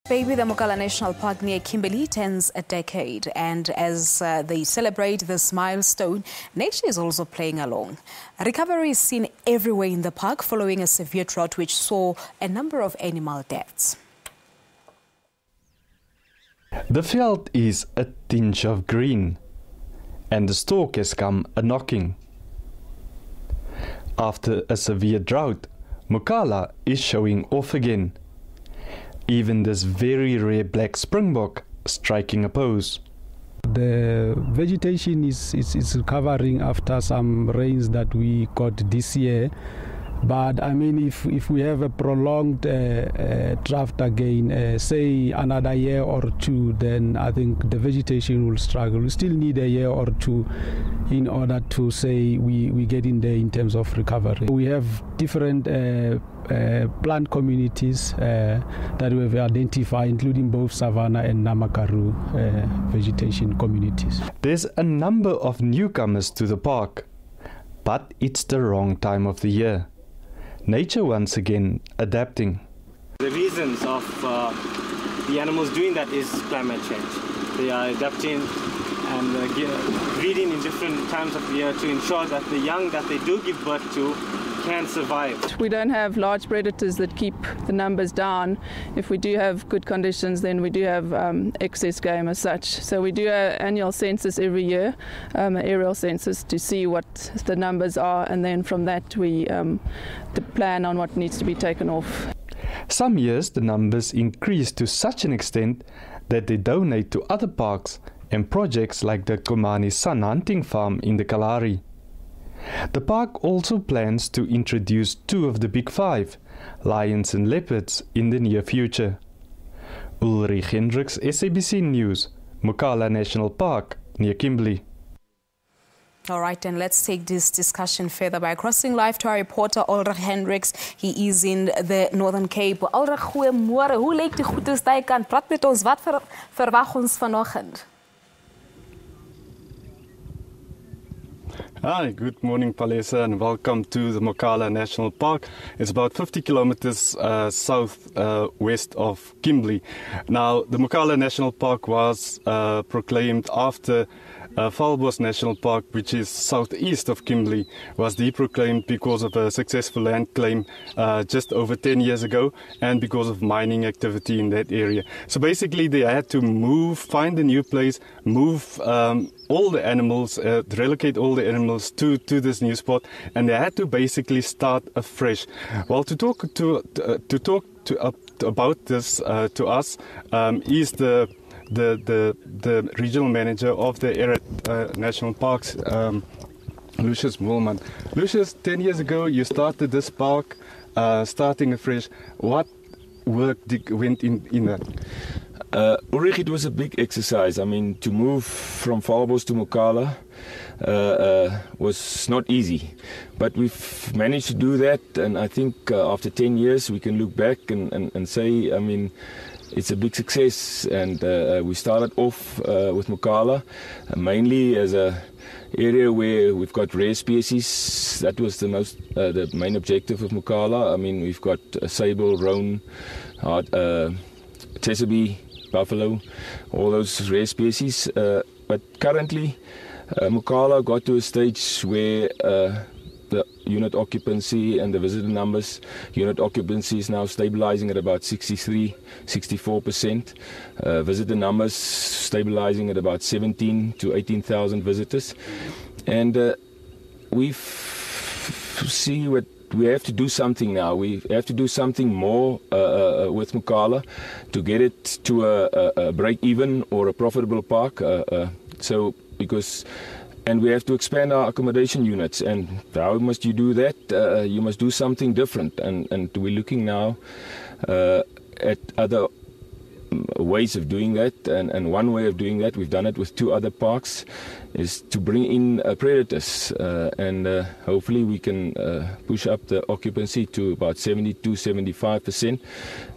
Baby, the Mokala National Park near Kimberley turns a decade, and as they celebrate this milestone, nature is also playing along. Recovery is seen everywhere in the park following a severe drought which saw a number of animal deaths. The veld is a tinge of green, and the stork has come a-knocking. After a severe drought, Mokala is showing off again. Even this very rare black springbok striking a pose. The vegetation is recovering after some rains that we got this year. But I mean, if we have a prolonged drought again, say another year or two, then I think the vegetation will struggle. We still need a year or two in order to say we get in there in terms of recovery. We have different plant communities that we have identified, including both savanna and namakaru vegetation communities. There's a number of newcomers to the park, but it's the wrong time of the year. Nature once again adapting. The reasons of the animals doing that is climate change. They are adapting and breeding in different times of the year to ensure that the young that they do give birth to can survive. We don't have large predators that keep the numbers down. If we do have good conditions, then we do have excess game as such. So we do an annual census every year, an aerial census, to see what the numbers are, and then from that we plan on what needs to be taken off. Some years the numbers increase to such an extent that they donate to other parks and projects like the Komani Sun Hunting Farm in the Kalahari. The park also plans to introduce 2 of the big 5, lions and leopards, in the near future. Ulrich Hendricks, SABC News, Mokala National Park near Kimberley. All right, and let's take this discussion further by crossing live to our reporter Ulrich Hendricks. He is in the Northern Cape. Ulrich, goeiemôre. Hoe lyk die goed as jy kan? Praat met ons. Wat verwag ons vanoggend? Hi, good morning, Palesa, and welcome to the Mokala National Park. It's about 50 kilometers south-west of Kimberley. Now, the Mokala National Park was proclaimed after Valbos National Park, which is southeast of Kimberley, was deproclaimed because of a successful land claim just over 10 years ago, and because of mining activity in that area. So basically they had to find a new place, move all the animals, relocate all the animals to this new spot, and they had to basically start afresh. Well, to talk about this to us is the regional manager of the Eret National Parks, Lucius Mulman. Lucius, 10 years ago you started this park, starting afresh. What work went in that? Ulrich, it was a big exercise. I mean, to move from Valbos to Mokala was not easy, but we've managed to do that, and I think after 10 years we can look back and say, I mean, it's a big success. And we started off with Mokala mainly as a area where we've got rare species. That was the main objective of Mokala. I mean, we've got sable, roan, tsessebe, buffalo, all those rare species. But currently, Mokala got to a stage where the unit occupancy and the visitor numbers, unit occupancy is now stabilizing at about 63-64%. Visitor numbers stabilizing at about 17 to 18,000 visitors. And we have to do something now. We have to do something more with Mokala to get it to a break-even or a profitable park. And we have to expand our accommodation units. And how must you do that? You must do something different. And we're looking now at other ways of doing that. And one way of doing that, we've done it with 2 other parks, is to bring in predators. And hopefully we can push up the occupancy to about 70-75%,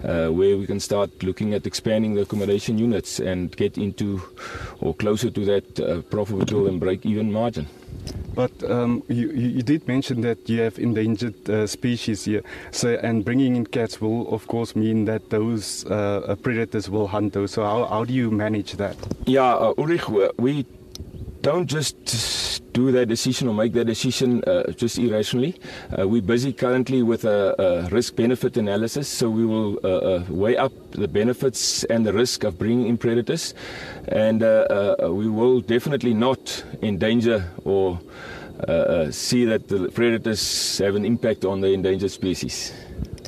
where we can start looking at expanding the accommodation units and get into or closer to that profitable and break-even margin. But you did mention that you have endangered species here. So, and bringing in cats will, of course, mean that those predators will hunt those. So how do you manage that? Yeah, Ulrich, we don't just do that decision or make that decision just irrationally. We're busy currently with a risk-benefit analysis, so we will weigh up the benefits and the risk of bringing in predators, and we will definitely not endanger or see that the predators have an impact on the endangered species.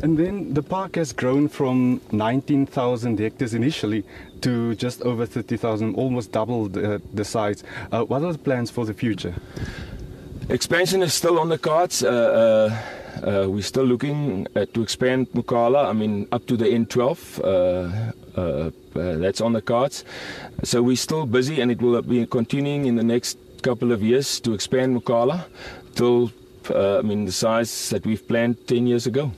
And then the park has grown from 19,000 hectares initially to just over 30,000, almost doubled the size. What are the plans for the future? Expansion is still on the cards. We're still looking to expand Mokala, up to the N12. That's on the cards. So we're still busy, and it will be continuing in the next couple of years to expand Mokala till the size that we've planned 10 years ago.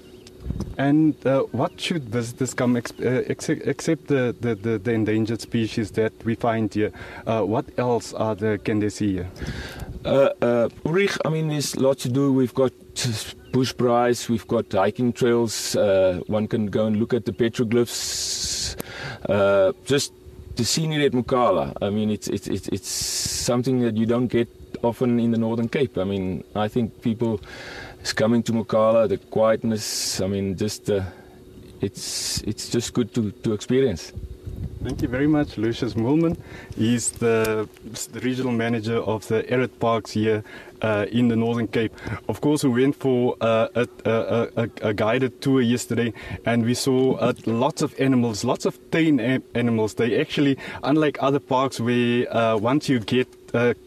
And what should visitors come except the endangered species that we find here? What else can they see here? Ulrich, there's lots to do. We've got bush braais, we've got hiking trails. One can go and look at the petroglyphs. Just the scenery at Mokala. It's something that you don't get often in the Northern Cape. I think people is coming to Mokala, the quietness, it's just good to experience. Thank you very much, Lucius Mulman. He's the regional manager of the Arid Parks here in the Northern Cape. Of course, we went for a guided tour yesterday, and we saw lots of animals, lots of tame animals. They actually, unlike other parks where once you get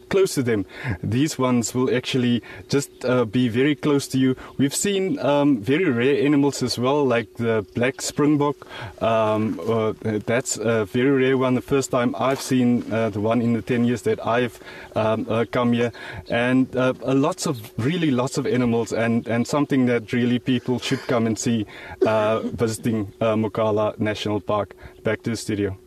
close to them, these ones will actually just be very close to you. We've seen very rare animals as well, like the black springbok. That's a very rare one. The first time I've seen the one in the 10 years that I've come here, and lots of animals, and something that really people should come and see visiting Mokala National Park. Back to the studio.